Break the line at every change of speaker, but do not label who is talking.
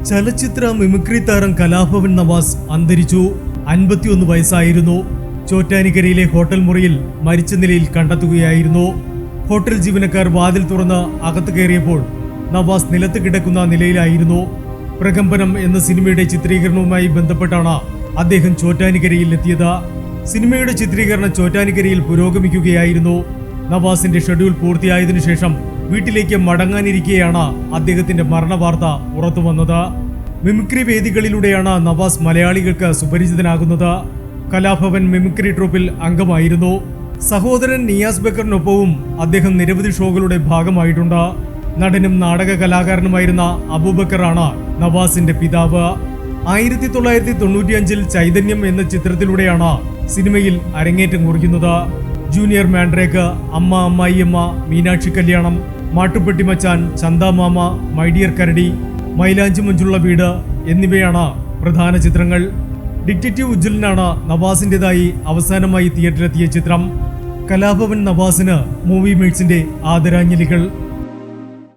ചലച്ചിത്ര മിമിക്രി താരം കലാഭവൻ നവാസ് അന്തരിച്ചു. 51 വയസ്സായിരുന്നു. ചോറ്റാനിക്കരയിലെ ഹോട്ടൽ മുറിയിൽ മരിച്ച നിലയിൽ കണ്ടെത്തുകയായിരുന്നു. ഹോട്ടൽ ജീവനക്കാർ വാതിൽ തുറന്ന് അകത്ത് കയറിയപ്പോൾ നവാസ് നിലത്ത് കിടക്കുന്ന നിലയിലായിരുന്നു. പ്രകമ്പനം എന്ന സിനിമയുടെ ചിത്രീകരണവുമായി ബന്ധപ്പെട്ടാണ് അദ്ദേഹം ചോറ്റാനിക്കരയിൽ എത്തിയത്. സിനിമയുടെ ചിത്രീകരണം ചോറ്റാനിക്കരയിൽ പുരോഗമിക്കുകയായിരുന്നു. നവാസിന്റെ ഷെഡ്യൂൾ പൂർത്തിയായതിനു ശേഷം വീട്ടിലേക്ക് മടങ്ങാനിരിക്കെയാണ് അദ്ദേഹത്തിന്റെ മരണവാർത്ത പുറത്തുവന്നത്. മിമിക്രി വേദികളിലൂടെയാണ് നവാസ് മലയാളികൾക്ക് സുപരിചിതനാകുന്നത്. കലാഭവൻ മിമിക്രി ട്രൂപ്പിൽ അംഗമായിരുന്നു. സഹോദരൻ നിയാസ് ബക്കറിനൊപ്പവും അദ്ദേഹം നിരവധി ഷോകളുടെ ഭാഗമായിട്ടുണ്ട്. നടനും നാടക കലാകാരനുമായിരുന്ന അബൂബക്കറാണ് നവാസിന്റെ പിതാവ്. 1995 ചൈതന്യം എന്ന ചിത്രത്തിലൂടെയാണ് സിനിമയിൽ അരങ്ങേറ്റം കുറിക്കുന്നത്. ജൂനിയർ മാൻഡ്രേക്ക്, അമ്മ അമ്മായിയമ്മ, മീനാക്ഷി കല്യാണം, മാട്ടുപ്പെട്ടി മച്ചാൻ, ചന്ദാമാമ, മൈഡിയർ കരടി, മൈലാഞ്ചി മഞ്ചുള്ള വീട് എന്നിവയാണ് പ്രധാന ചിത്രങ്ങൾ. ഡിറ്റക്റ്റീവ് ഉജ്ജ്വലനാണ് നവാസിന്റേതായി അവസാനമായി തിയേറ്ററിലെത്തിയ ചിത്രം. കലാഭവൻ നവാസിന് മൂവി മേറ്റ്സിന്റെ ആദരാഞ്ജലികൾ.